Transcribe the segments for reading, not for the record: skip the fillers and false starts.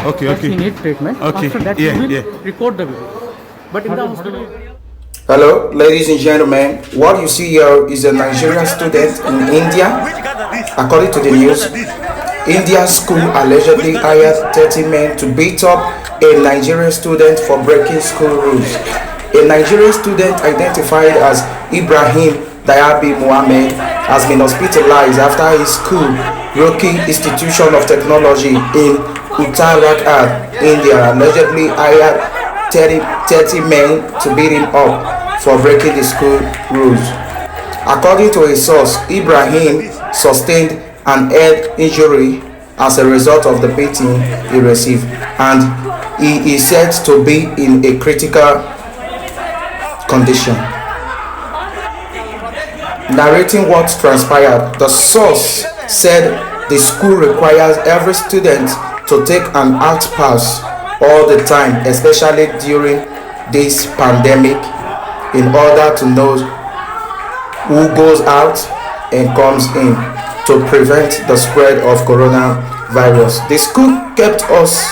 Okay, okay. He need treatment. Okay. After that, Yeah, we will yeah. record the video. But in the hospital. Hello, ladies and gentlemen. What you see here is a Nigerian student in India. According to the news, India's school allegedly hired 30 men to beat up a Nigerian student for breaking school rules. A Nigerian student identified as Ibrahim Diaby Muhammed has been hospitalized after his school, Roorkee Institute of Technology in Uttarakhand, India, allegedly hired 30 men to beat him up for breaking the school rules. According to a source, Ibrahim sustained an head injury as a result of the beating he received, and he is said to be in a critical condition. Narrating what transpired, the source said the school requires every student to take an outpass all the time, especially during this pandemic, in order to know who goes out and comes in to prevent the spread of coronavirus. The school kept us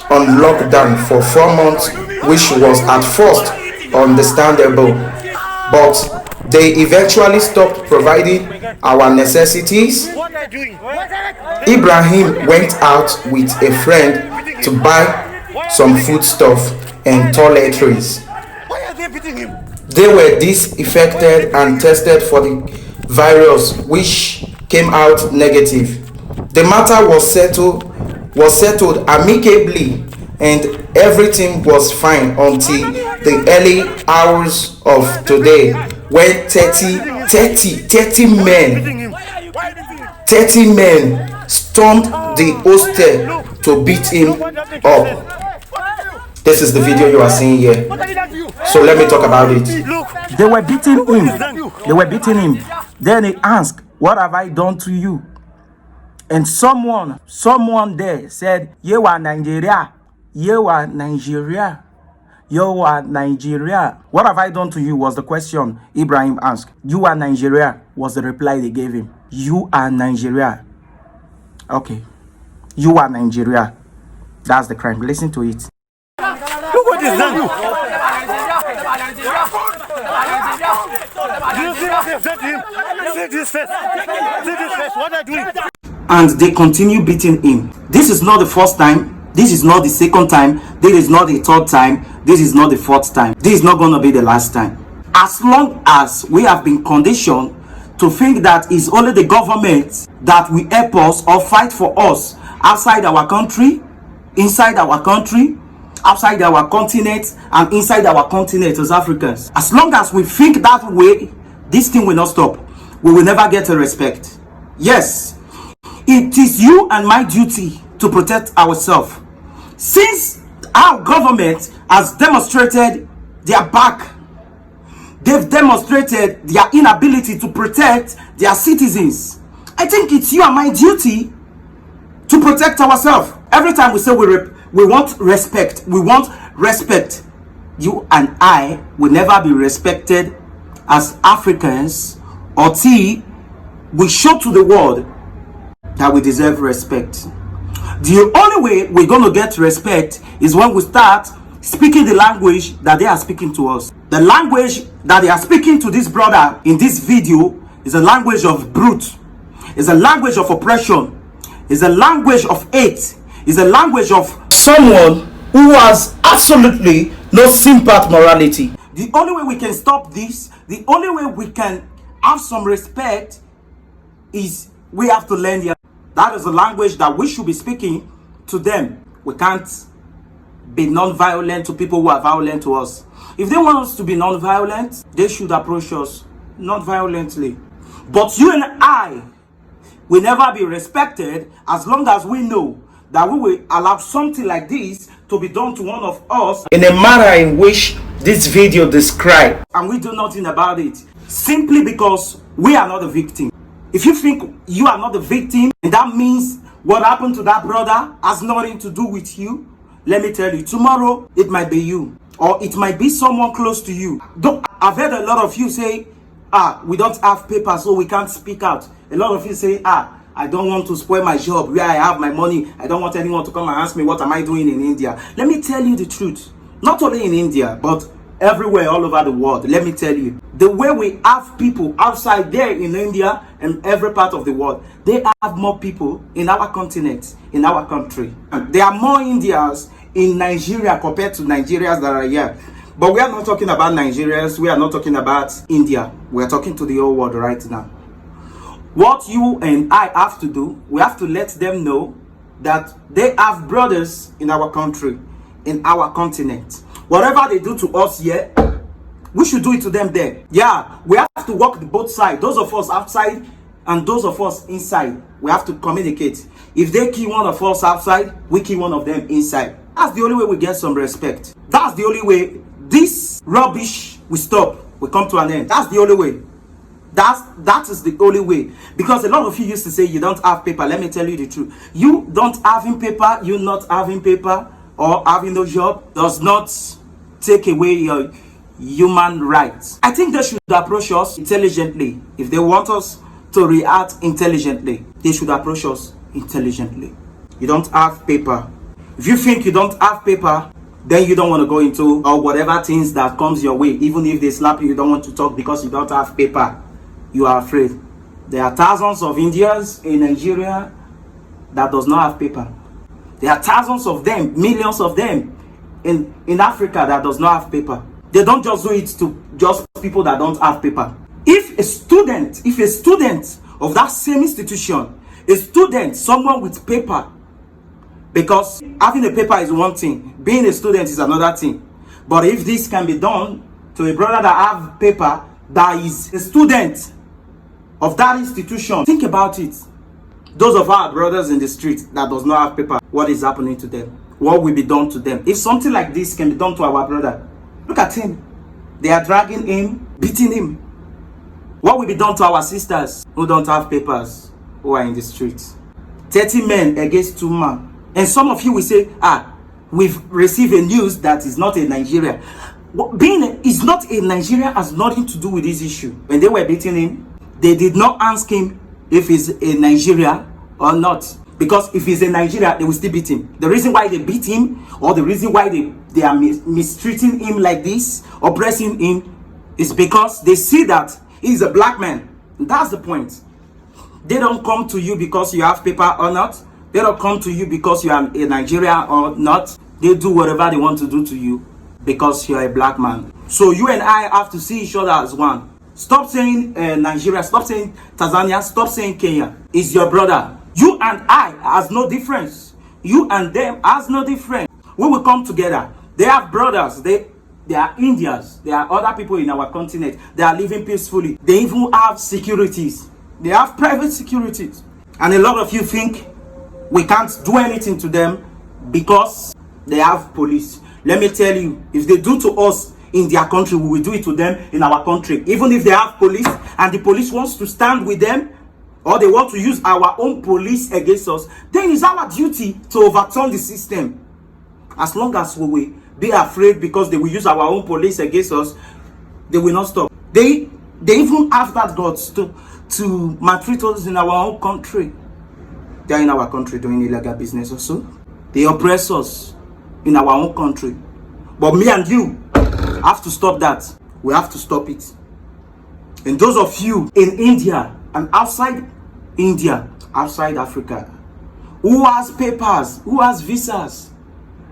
on lockdown for 4 months, which was at first understandable, but they eventually stopped providing our necessities. Ibrahim went out with a friend to buy some foodstuff and toiletries. They were disinfected and tested for the virus, which came out negative. The matter was settled amicably, and everything was fine until the early hours of today, when 30 men stormed the hostel to beat him up. This is the video you are seeing here. So let me talk about it. They were beating him. Then he asked, "What have I done to you?" And someone there said, "You are Nigeria. You are Nigeria. You are Nigeria." What have I done to you was the question Ibrahim asked. "You are Nigeria" was the reply they gave him. You are Nigeria. Okay. You are Nigeria. That's the crime. Listen to it. Look what is done. Do you see what they've done to him? See this face. See this face. What are they doing? And they continue beating him. This is not the first time. This is not the second time. This is not the third time. This is not the fourth time. This is not going to be the last time. As long as we have been conditioned to think that it's only the government that will help us or fight for us outside our country, inside our country, outside our continent, and inside our continent as Africans. As long as we think that way, this thing will not stop. We will never get a respect. Yes, it is you and my duty to protect ourselves. Since our government has demonstrated their back, they've demonstrated their inability to protect their citizens, I think it's you and my duty to protect ourselves. Every time we say we want respect, you and I will never be respected as Africans until we show to the world that we deserve respect. The only way we're going to get respect is when we start speaking the language that they are speaking to us. The language that they are speaking to this brother in this video is a language of brute, is a language of oppression, is a language of hate, is a language of someone who has absolutely no sympath morality. The only way we can stop this, the only way we can have some respect, is we have to learn their. That is the language that we should be speaking to them. We can't be non-violent to people who are violent to us. If they want us to be non-violent, they should approach us non-violently. But you and I will never be respected as long as we know that we will allow something like this to be done to one of us In a manner in which this video describes, and we do nothing about it, simply because we are not the victim. If you think you are not the victim, and that means what happened to that brother has nothing to do with you, let me tell you, tomorrow it might be you, or it might be someone close to you. I've heard a lot of you say, we don't have papers, so we can't speak out. A lot of you say, I don't want to spoil my job where I have my money. I don't want anyone to come and ask me what am I doing in India. Let me tell you the truth. Not only in India, but everywhere all over the world. Let me tell you, the way we have people outside there in India and every part of the world, they have more people in our continent, in our country. And there are more Indians in Nigeria compared to Nigerians that are here. But we are not talking about Nigerians. We are not talking about India. We are talking to the whole world right now. What you and I have to do, we have to let them know that they have brothers in our country, in our continent. Whatever they do to us here, we should do it to them there. Yeah, we have to work both sides. Those of us outside and those of us inside. We have to communicate. If they kill one of us outside, we kill one of them inside. That's the only way we get some respect. That's the only way this rubbish will stop. We come to an end. That's the only way. That is the only way. Because a lot of you used to say you don't have paper. Let me tell you the truth. You don't having paper, you not having paper or having no job does not take away your human rights. I think they should approach us intelligently. If they want us to react intelligently, they should approach us intelligently. You don't have paper. If you think you don't have paper, then you don't want to go into or whatever things that comes your way. Even if they slap you, you don't want to talk because you don't have paper. You are afraid. There are thousands of Indians in Nigeria that does not have paper. There are thousands of them, millions of them in Africa that does not have paper. They don't just do it to just people that don't have paper. If a student of that same institution, someone with paper, because having a paper is one thing, being a student is another thing. But if this can be done to a brother that have paper, that is a student of that institution, think about it. Those of our brothers in the street that does not have paper, what is happening to them? What will be done to them? If something like this can be done to our brother, look at him. They are dragging him, beating him. What will be done to our sisters who don't have papers, who are in the streets? 30 men against 2 men. And some of you will say, we've received a news that is not in Nigeria. Being is not in Nigeria has nothing to do with this issue. When they were beating him, they did not ask him if he's in Nigeria or not. Because if he's in Nigeria, they will still beat him. The reason why they beat him, or the reason why they are mistreating him like this, oppressing him, is because they see that he's a black man. That's the point. They don't come to you because you have paper or not. They don't come to you because you are in Nigeria or not. They do whatever they want to do to you because you are a black man. So you and I have to see each other as one. Stop saying Nigeria, stop saying Tanzania, stop saying Kenya. It's your brother. You and I has no difference. You and them has no difference. We will come together. They have brothers. They are Indians. There are other people in our continent. They are living peacefully. They even have securities. They have private securities. And a lot of you think we can't do anything to them because they have police. Let me tell you, if they do to us in their country, we will do it to them in our country. Even if they have police and the police wants to stand with them, or they want to use our own police against us, then it's our duty to overturn the system. As long as we will be afraid because they will use our own police against us, they will not stop. They even have that guts to maltreat us in our own country. They are in our country doing illegal business also. They oppress us in our own country. But me and you have to stop that. We have to stop it. And those of you in India and outside India, outside Africa, who has papers, who has visas,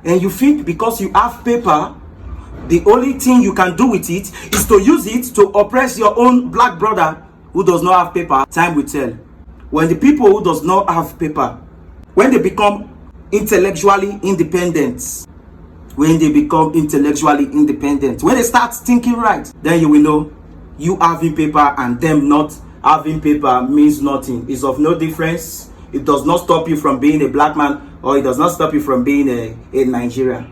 and you think because you have paper, the only thing you can do with it is to use it to oppress your own black brother who does not have paper, time will tell. When the people who does not have paper, when they become intellectually independent, when they start thinking right, then you will know you having paper and them not having paper means nothing. It's of no difference. It does not stop you from being a black man, or it does not stop you from being a Nigerian.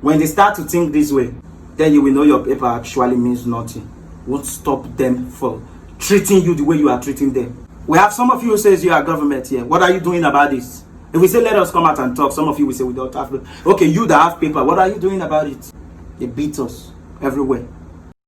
When they start to think this way, then you will know your paper actually means nothing. Won't stop them from treating you the way you are treating them. We have some of you who says you are government here. What are you doing about this? If we say let us come out and talk, some of you will say we don't have. Okay, you that have paper, what are you doing about it? They beat us everywhere.